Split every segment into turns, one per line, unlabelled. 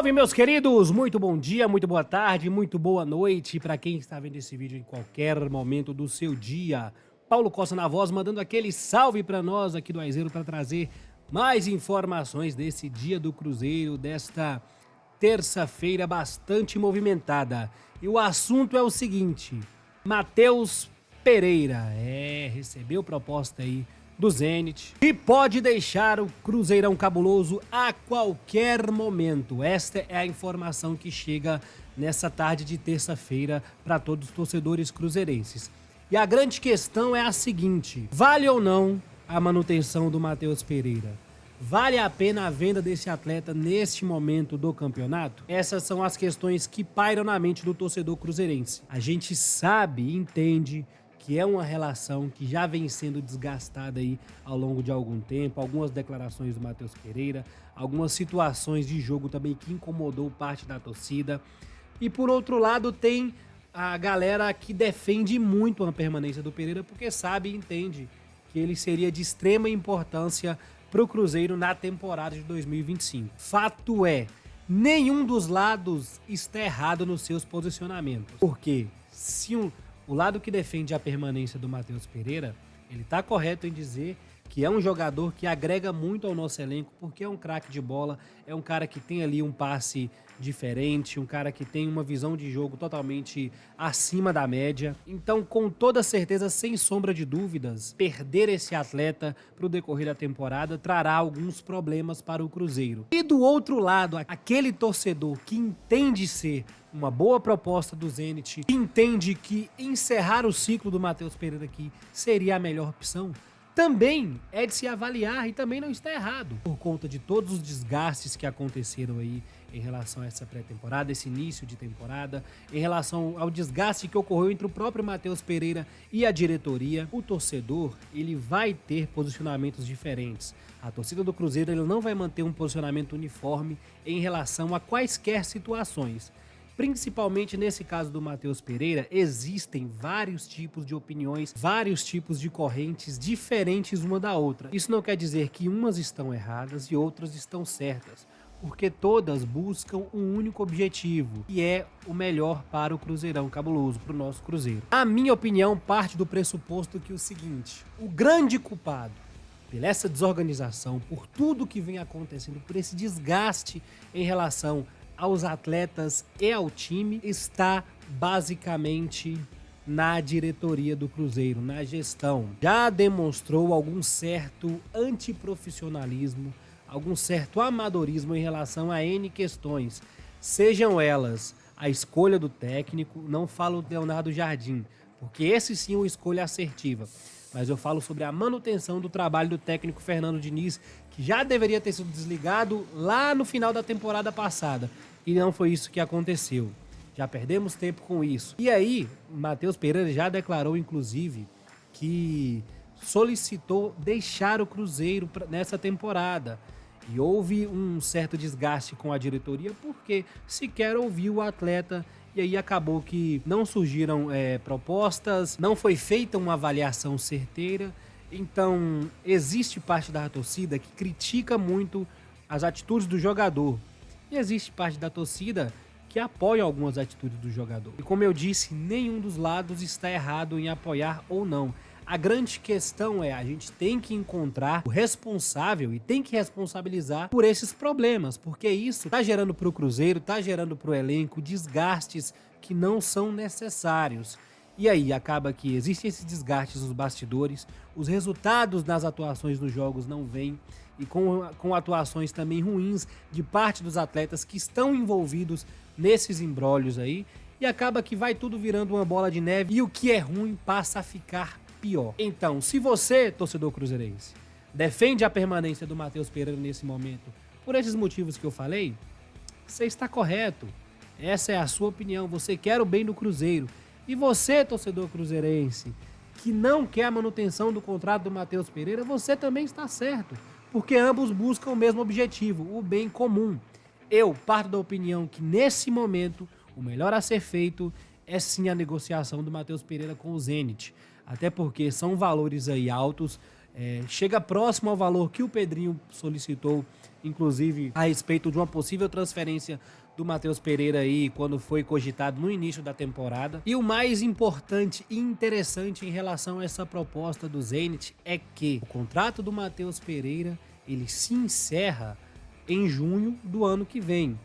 Salve, meus queridos! Muito bom dia, muito boa tarde, muito boa noite para quem está vendo esse vídeo em qualquer momento do seu dia. Paulo Costa na voz, mandando aquele salve para nós aqui do Aizeiro para trazer mais informações desse dia do Cruzeiro, desta terça-feira bastante movimentada. E o assunto é o seguinte: Matheus Pereira recebeu proposta aí do Zenit e pode deixar o Cruzeirão cabuloso a qualquer momento. Esta é a informação que chega nessa tarde de terça-feira para todos os torcedores cruzeirenses. E a grande questão é a seguinte: vale ou não a manutenção do Matheus Pereira? Vale a pena a venda desse atleta neste momento do campeonato? Essas são as questões que pairam na mente do torcedor cruzeirense. A gente sabe e entende que é uma relação que já vem sendo desgastada aí ao longo de algum tempo, algumas declarações do Matheus Pereira, algumas situações de jogo também que incomodou parte da torcida. E por outro lado tem a galera que defende muito a permanência do Pereira porque sabe e entende que ele seria de extrema importância para o Cruzeiro na temporada de 2025. Fato é, nenhum dos lados está errado nos seus posicionamentos. Porque se o lado que defende a permanência do Matheus Pereira, ele está correto em dizer que é um jogador que agrega muito ao nosso elenco, porque é um craque de bola, é um cara que tem ali um passe diferente, um cara que tem uma visão de jogo totalmente acima da média. Então, com toda certeza, sem sombra de dúvidas, perder esse atleta para o decorrer da temporada trará alguns problemas para o Cruzeiro. E do outro lado, aquele torcedor que entende ser uma boa proposta do Zenit, que entende que encerrar o ciclo do Matheus Pereira aqui seria a melhor opção, também é de se avaliar e também não está errado, por conta de todos os desgastes que aconteceram aí em relação a essa pré-temporada, esse início de temporada, em relação ao desgaste que ocorreu entre o próprio Matheus Pereira e a diretoria. O torcedor, ele vai ter posicionamentos diferentes. A torcida do Cruzeiro, ele não vai manter um posicionamento uniforme em relação a quaisquer situações. Principalmente nesse caso do Matheus Pereira, existem vários tipos de opiniões, vários tipos de correntes diferentes uma da outra. Isso não quer dizer que umas estão erradas e outras estão certas, porque todas buscam um único objetivo, que é o melhor para o Cruzeirão cabuloso, para o nosso Cruzeiro. A minha opinião parte do pressuposto que é o seguinte: o grande culpado por essa desorganização, por tudo que vem acontecendo, por esse desgaste em relação aos atletas e ao time, está basicamente na diretoria do Cruzeiro, na gestão. Já demonstrou algum certo antiprofissionalismo, algum certo amadorismo em relação a N questões, sejam elas a escolha do técnico. Não falo do Leonardo Jardim, porque esse sim é uma escolha assertiva, mas eu falo sobre a manutenção do trabalho do técnico Fernando Diniz, que já deveria ter sido desligado lá no final da temporada passada. E não foi isso que aconteceu. Já perdemos tempo com isso. E aí, Matheus Pereira já declarou, inclusive, que solicitou deixar o Cruzeiro nessa temporada. E houve um certo desgaste com a diretoria, porque sequer ouviu o atleta. E aí acabou que não surgiram propostas, não foi feita uma avaliação certeira. Então, existe parte da torcida que critica muito as atitudes do jogador. E existe parte da torcida que apoia algumas atitudes do jogador. E como eu disse, nenhum dos lados está errado em apoiar ou não. A grande questão é, a gente tem que encontrar o responsável e tem que responsabilizar por esses problemas, porque isso está gerando para o Cruzeiro, está gerando para o elenco desgastes que não são necessários. E aí acaba que existem esses desgastes nos bastidores, os resultados nas atuações nos jogos não vêm, e com atuações também ruins de parte dos atletas que estão envolvidos nesses imbrólios aí, e acaba que vai tudo virando uma bola de neve e o que é ruim passa a ficar pior. Então, se você, torcedor cruzeirense, defende a permanência do Matheus Pereira nesse momento por esses motivos que eu falei, você está correto. Essa é a sua opinião, você quer o bem do Cruzeiro. E você, torcedor cruzeirense, que não quer a manutenção do contrato do Matheus Pereira, você também está certo, porque ambos buscam o mesmo objetivo, o bem comum. Eu parto da opinião que nesse momento o melhor a ser feito é sim a negociação do Matheus Pereira com o Zenit, até porque são valores aí altos chega próximo ao valor que o Pedrinho solicitou, inclusive a respeito de uma possível transferência do Matheus Pereira aí, quando foi cogitado no início da temporada. E o mais importante e interessante em relação a essa proposta do Zenit é que o contrato do Matheus Pereira, ele se encerra em junho do ano que vem.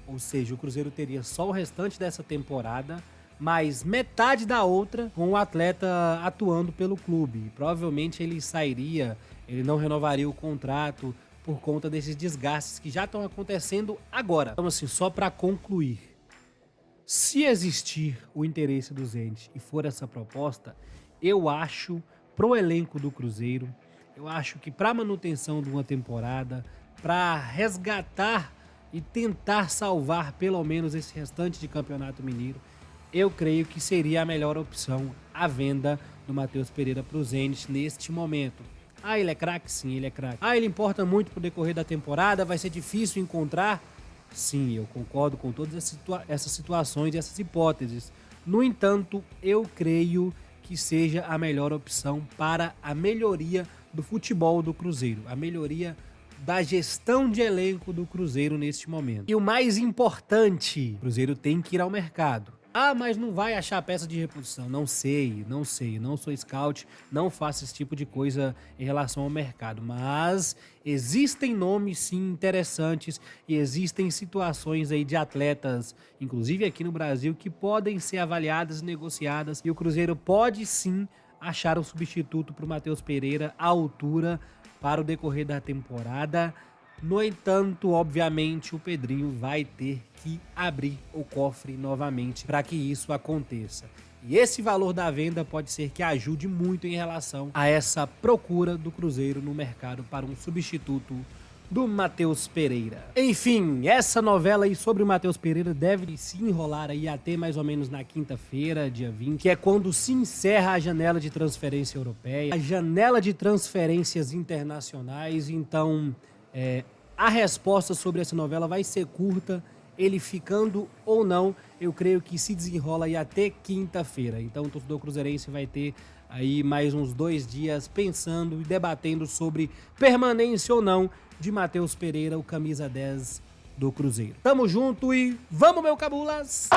Ou seja, o Cruzeiro teria só o restante dessa temporada, mais metade da outra com o atleta atuando pelo clube. Provavelmente ele sairia, ele não renovaria o contrato por conta desses desgastes que já estão acontecendo agora. Então, assim, só para concluir, se existir o interesse do Zenit e for essa proposta, eu acho, pro elenco do Cruzeiro, eu acho que para manutenção de uma temporada, para resgatar e tentar salvar pelo menos esse restante de Campeonato Mineiro, eu creio que seria a melhor opção a venda do Matheus Pereira para o Zenit neste momento. Ah, ele é craque? Sim, ele é craque. Ah, ele importa muito pro decorrer da temporada, vai ser difícil encontrar? Sim, eu concordo com todas essas situações e essas hipóteses. No entanto, eu creio que seja a melhor opção para a melhoria do futebol do Cruzeiro, a melhoria da gestão de elenco do Cruzeiro neste momento. E o mais importante, o Cruzeiro tem que ir ao mercado. Ah, mas não vai achar peça de reposição. Não sei, não sou scout, não faço esse tipo de coisa em relação ao mercado. Mas existem nomes, sim, interessantes e existem situações aí de atletas, inclusive aqui no Brasil, que podem ser avaliadas e negociadas. E o Cruzeiro pode, sim, achar um substituto para o Matheus Pereira à altura para o decorrer da temporada. No entanto, obviamente, o Pedrinho vai ter que abrir o cofre novamente para que isso aconteça. E esse valor da venda pode ser que ajude muito em relação a essa procura do Cruzeiro no mercado para um substituto do Matheus Pereira. Enfim, essa novela aí sobre o Matheus Pereira deve se enrolar aí até mais ou menos na quinta-feira, dia 20, que é quando se encerra a janela de transferência europeia, a janela de transferências internacionais. Então, a resposta sobre essa novela vai ser curta, ele ficando ou não, eu creio que se desenrola aí até quinta-feira. Então o torcedor cruzeirense vai ter aí mais uns 2 dias pensando e debatendo sobre permanência ou não de Matheus Pereira, o camisa 10 do Cruzeiro. Tamo junto e vamos, meu Cabulas!